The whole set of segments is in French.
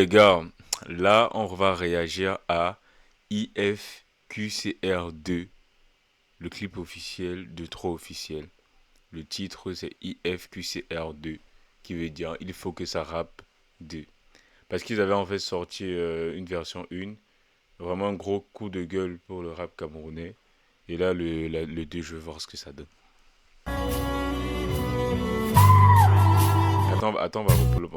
Les gars, là, on va réagir à IFQCR2, le clip officiel de Trop Officiel. Le titre, c'est IFQCR2, qui veut dire il faut que ça rappe 2. Parce qu'ils avaient en fait sorti une version 1, vraiment un gros coup de gueule pour le rap camerounais. Et là, le 2, je vais voir ce que ça donne. Attends, on va repull up.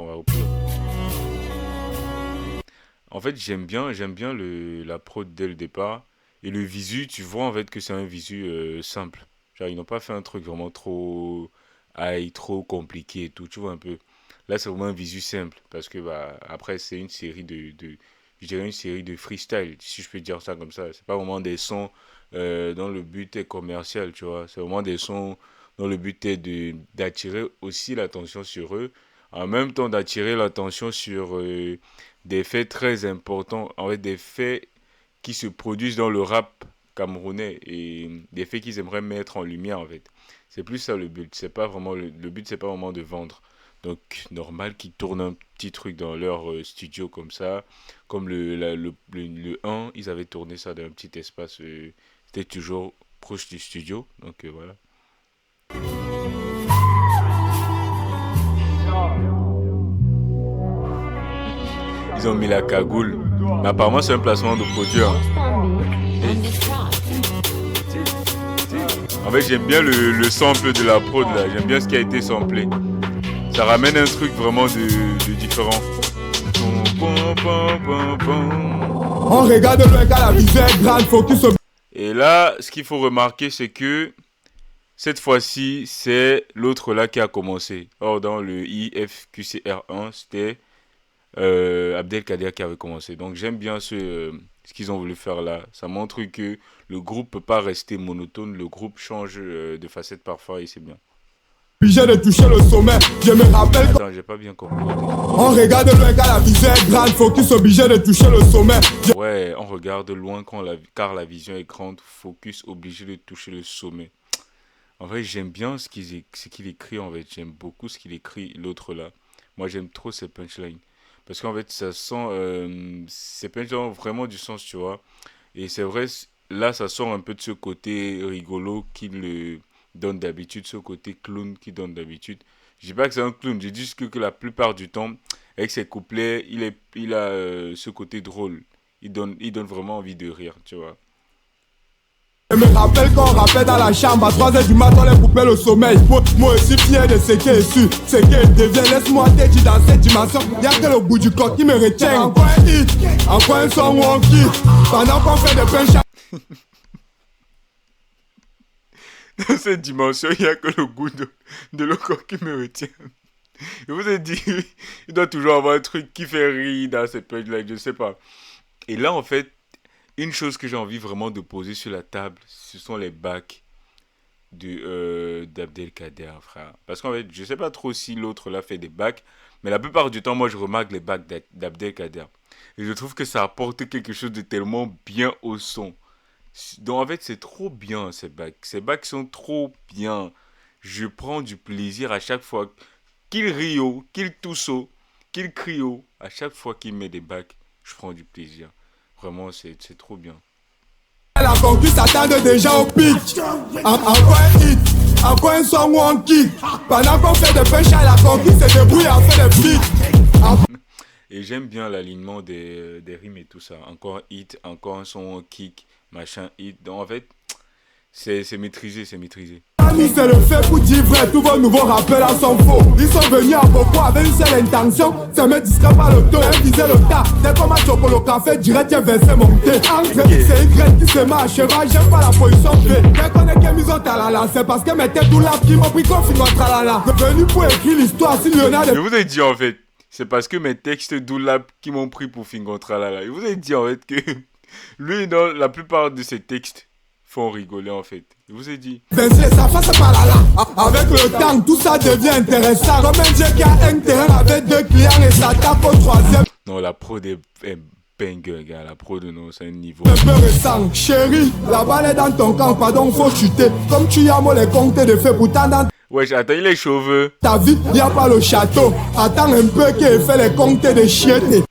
En fait, j'aime bien la prod dès le départ. Et le visu, tu vois en fait que c'est un visu simple. Genre, ils n'ont pas fait un truc vraiment trop high, trop compliqué et tout, tu vois un peu. Là, c'est vraiment un visu simple. Parce que, bah, après, c'est une série je dirais une série de freestyle, si je peux dire ça comme ça. C'est pas vraiment des sons dont le but est commercial, tu vois. C'est vraiment des sons dont le but est d'attirer aussi l'attention sur eux. En même temps, d'attirer l'attention sur des faits très importants, en fait des faits qui se produisent dans le rap camerounais et des faits qu'ils aimeraient mettre en lumière en fait. C'est plus ça le but, c'est pas vraiment le but c'est pas vraiment de vendre. Donc normal qu'ils tournent un petit truc dans leur studio comme ça, comme le 1, ils avaient tourné ça dans un petit espace, c'était toujours proche du studio, donc voilà. Ils ont mis la cagoule. Mais apparemment, c'est un placement de produit. Hein. En fait, j'aime bien le sample de la prod là. J'aime bien ce qui a été samplé. Ça ramène un truc vraiment de différent. On regarde le gars, la vision est grande, focus. Et là, ce qu'il faut remarquer, c'est que cette fois-ci, c'est l'autre là qui a commencé. Or, dans le IFQCR1, c'était Abdelkader qui avait commencé. Donc j'aime bien ce qu'ils ont voulu faire là. Ça montre que le groupe peut pas rester monotone. Le groupe change de facette parfois et c'est bien. Obligé de toucher le sommet, je me rappelle. Attends, j'ai pas bien compris. On regarde loin car la vision est grande, focus obligé de toucher le sommet. Ouais, on regarde loin car la vision est grande, focus obligé de toucher le sommet. En vrai, j'aime bien ce qu'il écrit en fait. J'aime beaucoup ce qu'il écrit l'autre là. Moi, j'aime trop ses punchlines. Parce qu'en fait, ça sent. C'est pas vraiment du sens, tu vois. Et c'est vrai, là, ça sort un peu de ce côté rigolo qu'il donne d'habitude, ce côté clown qu'il donne d'habitude. Je dis pas que c'est un clown, je dis juste que la plupart du temps, avec ses couplets, il a ce côté drôle. Il donne vraiment envie de rire, tu vois. Je me rappelle qu'on rappelle dans la chambre à 3h du matin, on les coupait le sommeil. Moi aussi fier de ce qui est su, ce qui devient. Laisse-moi te dire dans cette dimension, y'a que le bout du corps qui me retient. Encore un hit, encore un son wonky. Pendant qu'on fait des punch. Dans cette dimension, il n'y a que le goût de le corps qui me retient. Je vous ai dit, il doit toujours avoir un truc qui fait rire dans ces punchlines, je sais pas. Et là, en fait, une chose que j'ai envie vraiment de poser sur la table, ce sont les backs d'Abdelkader, frère. Parce qu'en fait, je sais pas trop si l'autre là fait des backs, mais la plupart du temps, moi, je remarque les backs d'Abdelkader. Et je trouve que ça apporte quelque chose de tellement bien au son. Donc, en fait, c'est trop bien, ces backs. Ces backs sont trop bien. Je prends du plaisir à chaque fois qu'il rit, qu'il tousse, qu'il crie, à chaque fois qu'il met des backs, je prends du plaisir. Vraiment, c'est trop bien. La conquête s'attend déjà au pic. Encore un hit, encore un son wonky. Pendant qu'on fait des punch à la conquête, se débrouille à faire des beats. Et j'aime bien l'alignement des rimes et tout ça. Encore un hit, encore un son kick, machin hit. Donc en fait, c'est maîtrisé, c'est maîtrisé. C'est le fait pour dire vrai, tous vos nouveaux rappels sont faux. Ils sont venus à beaucoup avec une seule intention, c'est me distraire par le dos, disaient le tas. Dès qu'on m'a chopé le café, direct y'a versé mon thé. C'est une graine qui se marchera, j'aime pas la position B. Dès qu'on est qu'un mission talala, c'est parce que mes têtes tout là qui m'ont pris qu'on finit tralala. Venu pour écrire l'histoire, si Leonardo. Je vous ai dit en fait, c'est parce que mes textes doulab qui m'ont pris pour finir tralala. Je vous ai dit en fait que lui, dans la plupart de ses textes, font rigoler en fait. Je vous ai dit. Ça passe par là. Avec le temps, tout ça devient intéressant. Comme un dieu qui a un terrain avec 2 clients et ça tape au 3e. Non, la prod est banger, gars. La prod, non, c'est un niveau. Un peu récent, chérie. La balle est dans ton camp, pardon, faut chuter. Comme tu as moi les comptes de fait, pourtant dans. Ouais, attends, il est chauve. Ta vie, y a pas le château. Attends un peu qu'il fait les comptes de chiettes.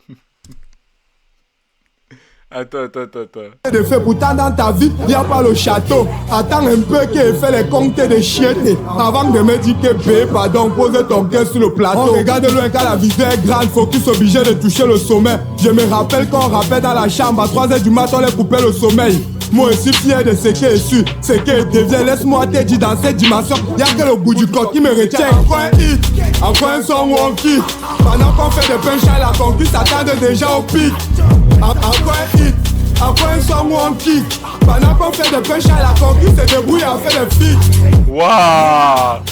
Attends. De fait, pourtant dans ta vie, y a pas le château. Attends un peu qu'il fait les comptes de chiottes. Avant de me dire que pardon, pose ton cœur sur le plateau. On regarde loin quand la visée est grande, focus obligé de toucher le sommet. Je me rappelle qu'on rappelle dans la chambre, à 3h du matin, on les coupait le sommeil. Moi aussi fier de ce qui est su, ce qui devient. Laisse-moi te dire dans cette dimension, y'a que le bout du corps qui me retient. Encore un hit, encore un son wonky. Pendant qu'on fait des punch à la conquise, s'attendent déjà au pic. Encore un hit, encore un son wonky. Pendant qu'on fait des punch à la conquise, se débrouille à faire des feats. Waouh!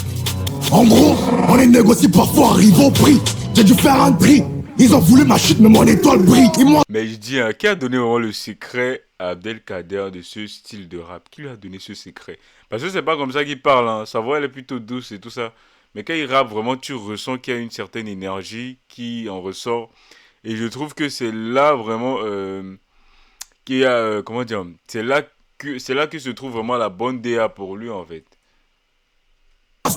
En gros, on est négocié parfois arrive au prix. J'ai dû faire un tri. Ils ont voulu ma chute, mais mon étoile brille. Mais je dis, qui a donné vraiment le secret à Abdelkader de ce style de rap? Qui lui a donné ce secret? Parce que c'est pas comme ça qu'il parle, hein. Sa voix elle est plutôt douce et tout ça. Mais quand il rappe, vraiment, tu ressens qu'il y a une certaine énergie qui en ressort. Et je trouve que c'est là vraiment qu'il y a, comment dire, c'est là que se trouve vraiment la bonne DA pour lui en fait.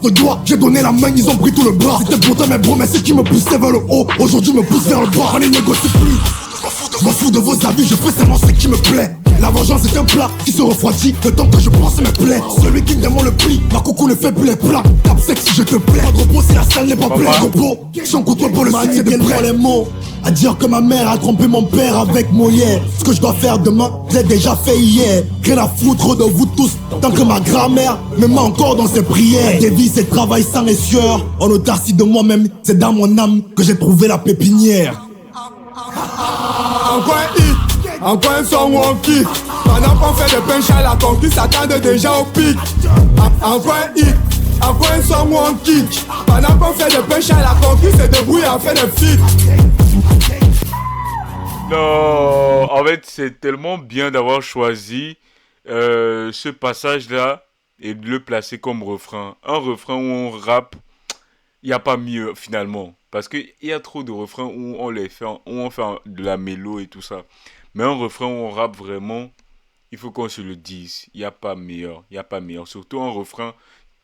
De doigt, j'ai donné la main, ils ont pris tout le bras. C'était pourtant mes promesses qui me poussaient vers le haut. Aujourd'hui me poussent vers le bas, on ne négocie plus. Je m'en fous de vos avis, je fais seulement ce qui me plaît. La vengeance est un plat qui se refroidit le temps que je pense mes plaies. Celui qui me demande le prix, ma coucou ne fait plus les plats. Tape sec si je te plais. Pas de repos si la salle n'est pas pleine. Repos, son contrôle pour le succès de près. Les mots à dire que ma mère a trompé mon père avec Molière. Ce que je dois faire demain, j'ai déjà fait hier. Rien à foutre de vous tous, tant que ma grand-mère me met encore dans ses prières. Des vies, c'est travail sans et sueur. En autarcie de moi-même, c'est dans mon âme que j'ai trouvé la pépinière. Encore un hit, encore un son wonky. Pendant qu'on fait des punch à la conquise, s'attendent déjà au pic. Encore un hit, encore un son wonky. Pendant qu'on fait des punch à la conquise, se débrouille à faire des feats. Non, en fait, c'est tellement bien d'avoir choisi ce passage-là et de le placer comme refrain. Un refrain où on rappe, il n'y a pas mieux finalement. Parce qu'il y a trop de refrains où on les fait, où on fait de la mélo et tout ça. Mais un refrain où on rappe vraiment, il faut qu'on se le dise. Il n'y a pas meilleur. Il n'y a pas meilleur. Surtout un refrain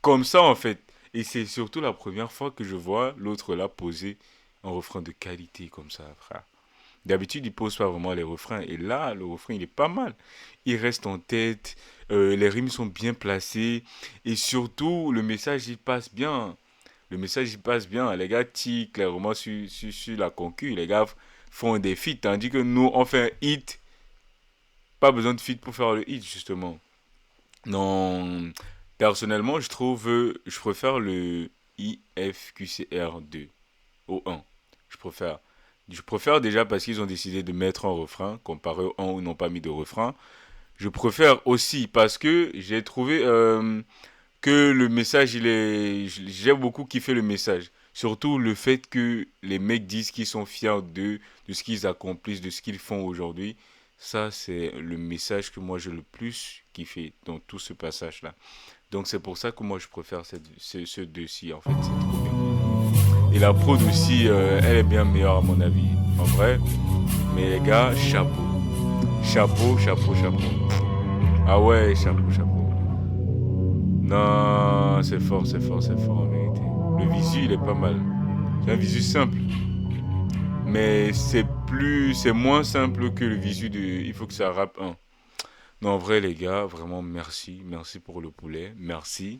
comme ça en fait. Et c'est surtout la première fois que je vois l'autre là poser un refrain de qualité comme ça, frère. D'habitude, il pose pas vraiment les refrains. Et là, le refrain, il est pas mal. Il reste en tête. Les rimes sont bien placées. Et surtout, le message, il passe bien. Le message, il passe bien. Les gars tirent clairement sur la concu. Les gars font des feats. Tandis que nous, on fait un hit. Pas besoin de feat pour faire le hit, justement. Non. Personnellement, je préfère le IFQCR2 au 1. Je préfère. Je préfère déjà parce qu'ils ont décidé de mettre un refrain, comparé au 1 où ils n'ont pas mis de refrain. Je préfère aussi parce que j'ai trouvé que le message, j'ai beaucoup kiffé le message. Surtout le fait que les mecs disent qu'ils sont fiers d'eux, de ce qu'ils accomplissent, de ce qu'ils font aujourd'hui. Ça, c'est le message que moi j'ai le plus kiffé dans tout ce passage-là. Donc c'est pour ça que moi je préfère ce deux-ci en fait, c'est trop bien. Et la prod aussi, elle est bien meilleure à mon avis, en vrai. Mais les gars, chapeau. Chapeau. Ah ouais, chapeau. Non, c'est fort en vérité. Le visu, il est pas mal. C'est un visu simple. Mais c'est moins simple que le visu de il faut que ça rappe un. Non, en vrai, les gars, vraiment merci. Merci pour le poulet. Merci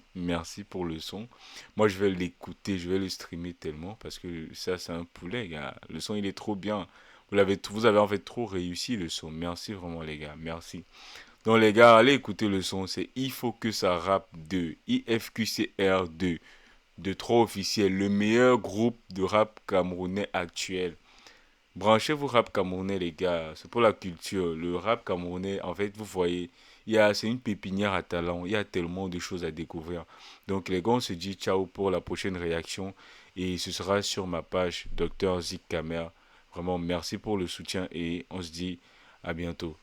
pour le son. Moi, je vais l'écouter, je vais le streamer tellement parce que ça, c'est un poulet, gars. Le son, il est trop bien. Vous avez en fait trop réussi le son. Merci vraiment, les gars. Merci. Donc, les gars, allez écouter le son. C'est Il faut que ça rappe 2. IFQCR2. De 3 officiels. Le meilleur groupe de rap camerounais actuel. Branchez-vous rap camerounais, les gars. C'est pour la culture. Le rap camerounais, en fait, vous voyez, c'est une pépinière à talent. Il y a tellement de choses à découvrir. Donc, les gars, on se dit ciao pour la prochaine réaction. Et ce sera sur ma page Dr Zik Kamer. Vraiment, merci pour le soutien et on se dit à bientôt.